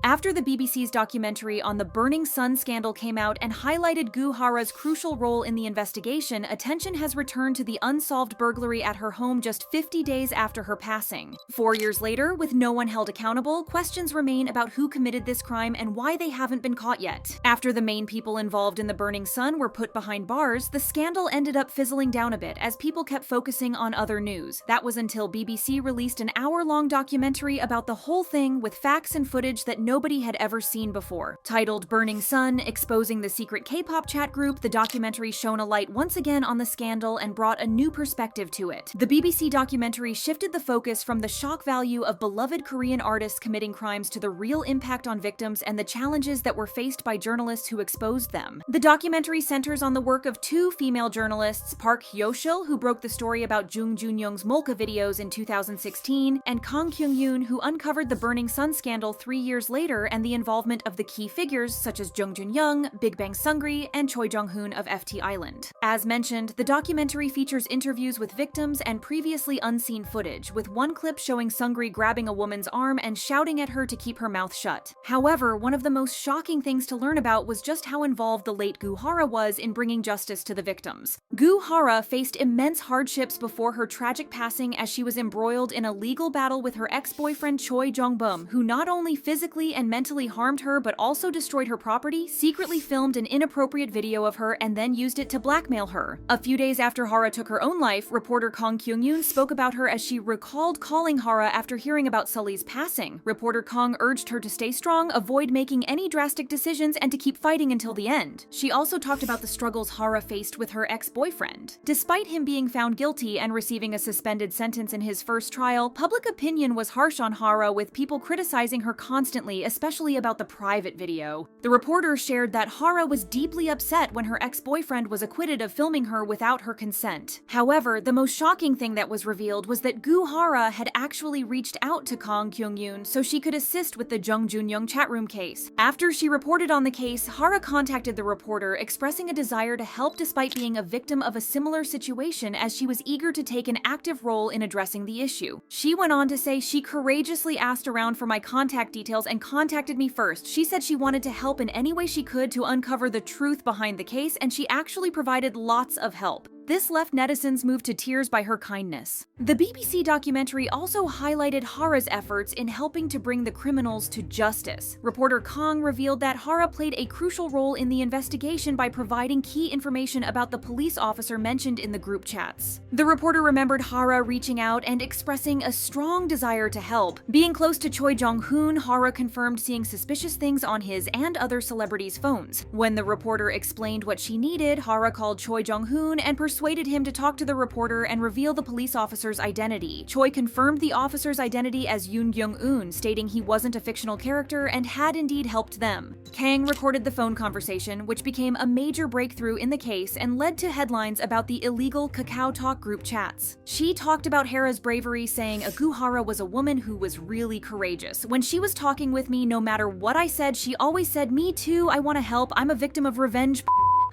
After the BBC's documentary on the Burning Sun scandal came out and highlighted Goo Hara's crucial role in the investigation, attention has returned to the unsolved burglary at her home just 50 days after her passing. 4 years later, with no one held accountable, questions remain about who committed this crime and why they haven't been caught yet. After the main people involved in the Burning Sun were put behind bars, the scandal ended up fizzling down a bit as people kept focusing on other news. That was until BBC released an hour-long documentary about the whole thing with facts and footage that nobody had ever seen before. Titled Burning Sun, Exposing the Secret K-pop Chat Group, the documentary shone a light once again on the scandal and brought a new perspective to it. The BBC documentary shifted the focus from the shock value of beloved Korean artists committing crimes to the real impact on victims and the challenges that were faced by journalists who exposed them. The documentary centers on the work of two female journalists, Park Hyo-shil, who broke the story about Jung Jun-young's Molka videos in 2016, and Kang Kyung-yoon, who uncovered the Burning Sun scandal 3 years later and the involvement of the key figures such as Jung Jun-young, Big Bang Seungri, and Choi Jong-hoon of FT Island. As mentioned, the documentary features interviews with victims and previously unseen footage, with one clip showing Seungri grabbing a woman's arm and shouting at her to keep her mouth shut. However, one of the most shocking things to learn about was just how involved the late Goo Hara was in bringing justice to the victims. Goo Hara faced immense hardships before her tragic passing as she was embroiled in a legal battle with her ex-boyfriend Choi Jong-bum, who not only physically and mentally harmed her but also destroyed her property, secretly filmed an inappropriate video of her, and then used it to blackmail her. A few days after Hara took her own life, reporter Kang Kyung-yoon spoke about her as she recalled calling Hara after hearing about Sully's passing. Reporter Kang urged her to stay strong, avoid making any drastic decisions, and to keep fighting until the end. She also talked about the struggles Hara faced with her ex-boyfriend. Despite him being found guilty and receiving a suspended sentence in his first trial, public opinion was harsh on Hara, with people criticizing her constantly, especially about the private video. The reporter shared that Hara was deeply upset when her ex-boyfriend was acquitted of filming her without her consent. However, the most shocking thing that was revealed was that Goo Hara had actually reached out to Kang Kyung-yoon so she could assist with the Jung Jun-young chat room case. After she reported on the case, Hara contacted the reporter, expressing a desire to help despite being a victim of a similar situation, as she was eager to take an active role in addressing the issue. She went on to say, "She courageously asked around for my contact details and contacted me first. She said she wanted to help in any way she could to uncover the truth behind the case, and she actually provided lots of help." This left netizens moved to tears by her kindness. The BBC documentary also highlighted Hara's efforts in helping to bring the criminals to justice. Reporter Kang revealed that Hara played a crucial role in the investigation by providing key information about the police officer mentioned in the group chats. The reporter remembered Hara reaching out and expressing a strong desire to help. Being close to Choi Jong-hoon, Hara confirmed seeing suspicious things on his and other celebrities' phones. When the reporter explained what she needed, Hara called Choi Jong-hoon and persuaded him to talk to the reporter and reveal the police officer's identity. Choi confirmed the officer's identity as Yoon Kyung-eun, stating he wasn't a fictional character and had indeed helped them. Kang recorded the phone conversation, which became a major breakthrough in the case and led to headlines about the illegal Kakao Talk group chats. She talked about Hara's bravery, saying Goo Hara was a woman who was really courageous. "When she was talking with me, no matter what I said, she always said, 'Me too, I want to help, I'm a victim of revenge.'"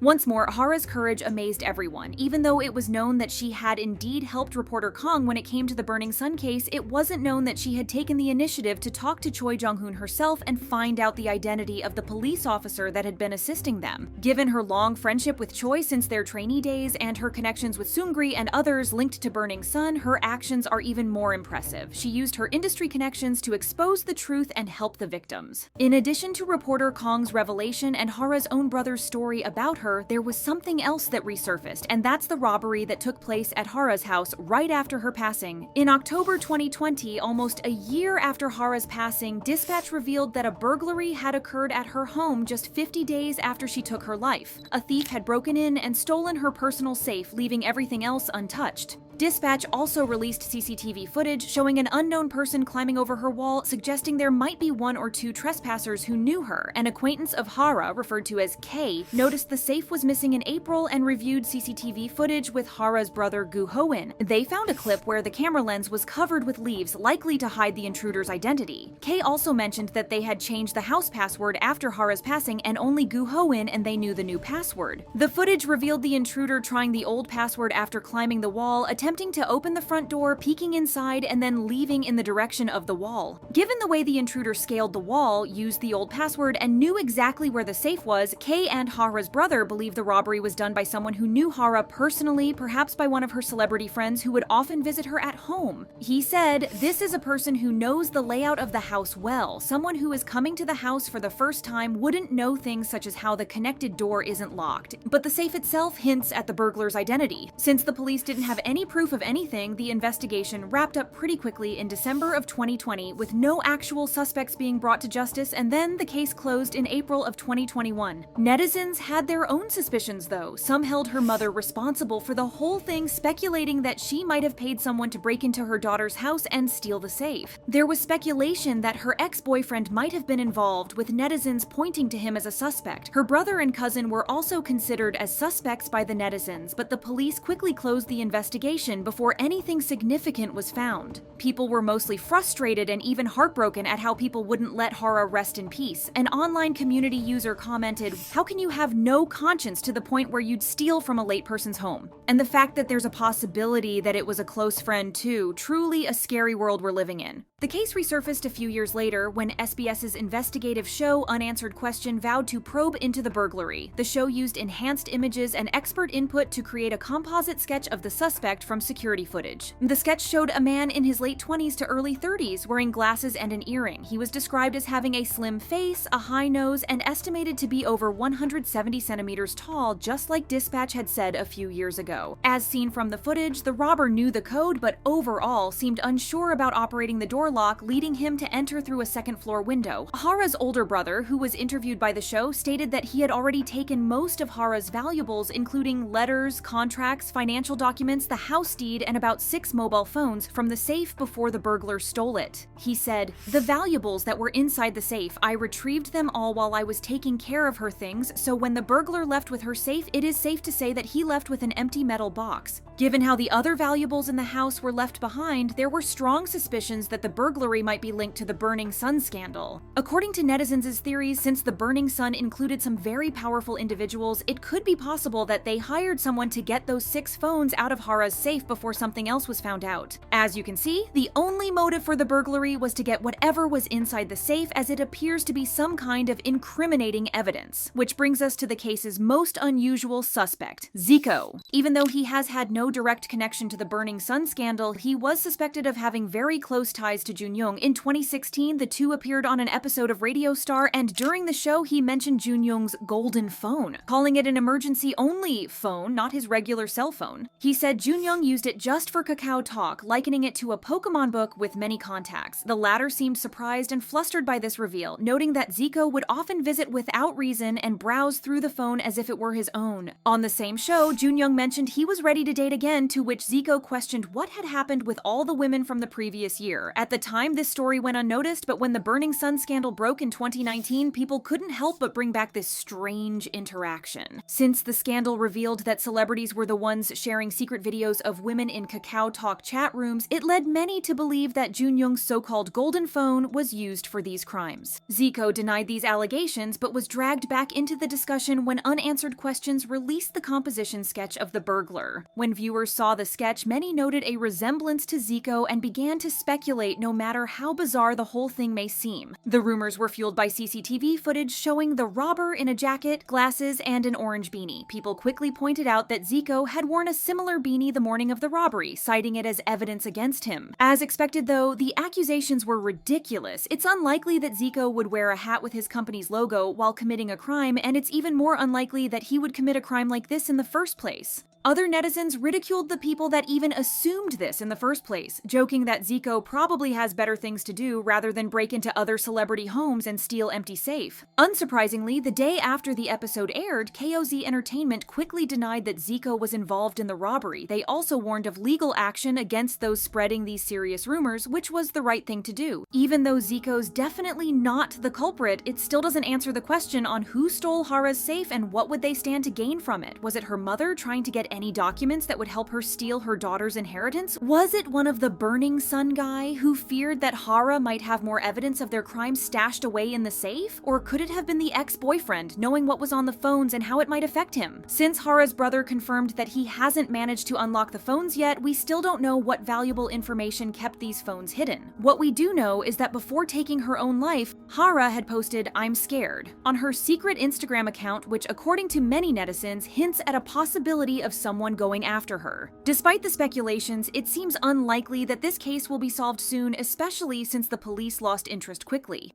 Once more, Hara's courage amazed everyone. Even though it was known that she had indeed helped reporter Kang when it came to the Burning Sun case, it wasn't known that she had taken the initiative to talk to Choi Jong-hoon herself and find out the identity of the police officer that had been assisting them. Given her long friendship with Choi since their trainee days and her connections with Seungri and others linked to Burning Sun, her actions are even more impressive. She used her industry connections to expose the truth and help the victims. In addition to reporter Kang's revelation and Hara's own brother's story about her, there was something else that resurfaced, and that's the robbery that took place at Hara's house right after her passing. In October 2020, almost a year after Hara's passing, Dispatch revealed that a burglary had occurred at her home just 50 days after she took her life. A thief had broken in and stolen her personal safe, leaving everything else untouched. Dispatch also released CCTV footage showing an unknown person climbing over her wall, suggesting there might be 1 or 2 trespassers who knew her. An acquaintance of Hara, referred to as K, noticed the safe was missing in April and reviewed CCTV footage with Hara's brother Goo Ho-in. They found a clip where the camera lens was covered with leaves, likely to hide the intruder's identity. K also mentioned that they had changed the house password after Hara's passing, and only Goo Ho-in and they knew the new password. The footage revealed the intruder trying the old password after climbing the wall, attempting attempting to open the front door, peeking inside, and then leaving in the direction of the wall. Given the way the intruder scaled the wall, used the old password, and knew exactly where the safe was, Kay and Hara's brother believe the robbery was done by someone who knew Hara personally, perhaps by one of her celebrity friends who would often visit her at home. He said, "This is a person who knows the layout of the house well. Someone who is coming to the house for the first time wouldn't know things such as how the connected door isn't locked." But the safe itself hints at the burglar's identity. Since the police didn't have any proof of anything, the investigation wrapped up pretty quickly in December of 2020, with no actual suspects being brought to justice, and then the case closed in April of 2021. Netizens had their own suspicions, though. Some held her mother responsible for the whole thing, speculating that she might have paid someone to break into her daughter's house and steal the safe. There was speculation that her ex-boyfriend might have been involved, with netizens pointing to him as a suspect. Her brother and cousin were also considered as suspects by the netizens, but the police quickly closed the investigation before anything significant was found. People were mostly frustrated and even heartbroken at how people wouldn't let Hara rest in peace. An online community user commented, "How can you have no conscience to the point where you'd steal from a late person's home?" And the fact that there's a possibility that it was a close friend too, truly a scary world we're living in. The case resurfaced a few years later when SBS's investigative show Unanswered Question vowed to probe into the burglary. The show used enhanced images and expert input to create a composite sketch of the suspect from security footage. The sketch showed a man in his late 20s to early 30s wearing glasses and an earring. He was described as having a slim face, a high nose, and estimated to be over 170 centimeters tall, just like Dispatch had said a few years ago. As seen from the footage, the robber knew the code, but overall seemed unsure about operating the door lock, leading him to enter through a second-floor window. Hara's older brother, who was interviewed by the show, stated that he had already taken most of Hara's valuables, including letters, contracts, financial documents, the house deed, and about 6 mobile phones from the safe before the burglar stole it. He said, "The valuables that were inside the safe, I retrieved them all while I was taking care of her things, so when the burglar left with her safe, it is safe to say that he left with an empty metal box. Given how the other valuables in the house were left behind, there were strong suspicions that the burglary might be linked to the Burning Sun scandal." According to netizens' theories, since the Burning Sun included some very powerful individuals, it could be possible that they hired someone to get those 6 phones out of Hara's safe before something else was found out. As you can see, the only motive for the burglary was to get whatever was inside the safe, as it appears to be some kind of incriminating evidence. Which brings us to the case's most unusual suspect, Zico. Even though he has had no direct connection to the Burning Sun scandal, he was suspected of having very close ties to Junyoung. In 2016, the two appeared on an episode of Radio Star, and during the show, he mentioned Junyoung's golden phone, calling it an emergency-only phone, not his regular cell phone. He said Junyoung used it just for Kakao Talk, likening it to a Pokemon book with many contacts. The latter seemed surprised and flustered by this reveal, noting that Zico would often visit without reason and browse through the phone as if it were his own. On the same show, Junyoung mentioned he was ready to date again, to which Zico questioned what had happened with all the women from the previous year. At the time, this story went unnoticed, but when the Burning Sun scandal broke in 2019, people couldn't help but bring back this strange interaction. Since the scandal revealed that celebrities were the ones sharing secret videos of women in Kakao Talk chat rooms, it led many to believe that Junyoung's so-called golden phone was used for these crimes. Zico denied these allegations, but was dragged back into the discussion when Unanswered Questions released the composition sketch of the burglar. When viewers saw the sketch, many noted a resemblance to Zico and began to speculate, no matter how bizarre the whole thing may seem. The rumors were fueled by CCTV footage showing the robber in a jacket, glasses, and an orange beanie. People quickly pointed out that Zico had worn a similar beanie the morning of the robbery, citing it as evidence against him. As expected though, the accusations were ridiculous. It's unlikely that Zico would wear a hat with his company's logo while committing a crime, and it's even more unlikely that he would commit a crime like this in the first place. Other netizens ridiculed the people that even assumed this in the first place, joking that Zico probably has better things to do rather than break into other celebrity homes and steal empty safe. Unsurprisingly, the day after the episode aired, KOZ Entertainment quickly denied that Zico was involved in the robbery. They also warned of legal action against those spreading these serious rumors, which was the right thing to do. Even though Zico's definitely not the culprit, it still doesn't answer the question on who stole Hara's safe and what would they stand to gain from it. Was it her mother trying to get any documents that would help her steal her daughter's inheritance? Was it one of the Burning Sun guy who feared that Hara might have more evidence of their crimes stashed away in the safe? Or could it have been the ex-boyfriend, knowing what was on the phones and how it might affect him? Since Hara's brother confirmed that he hasn't managed to unlock the phones yet, we still don't know what valuable information kept these phones hidden. What we do know is that before taking her own life, Hara had posted "I'm scared" on her secret Instagram account, which according to many netizens hints at a possibility of someone going after her. Despite the speculations, it seems unlikely that this case will be solved soon, especially since the police lost interest quickly.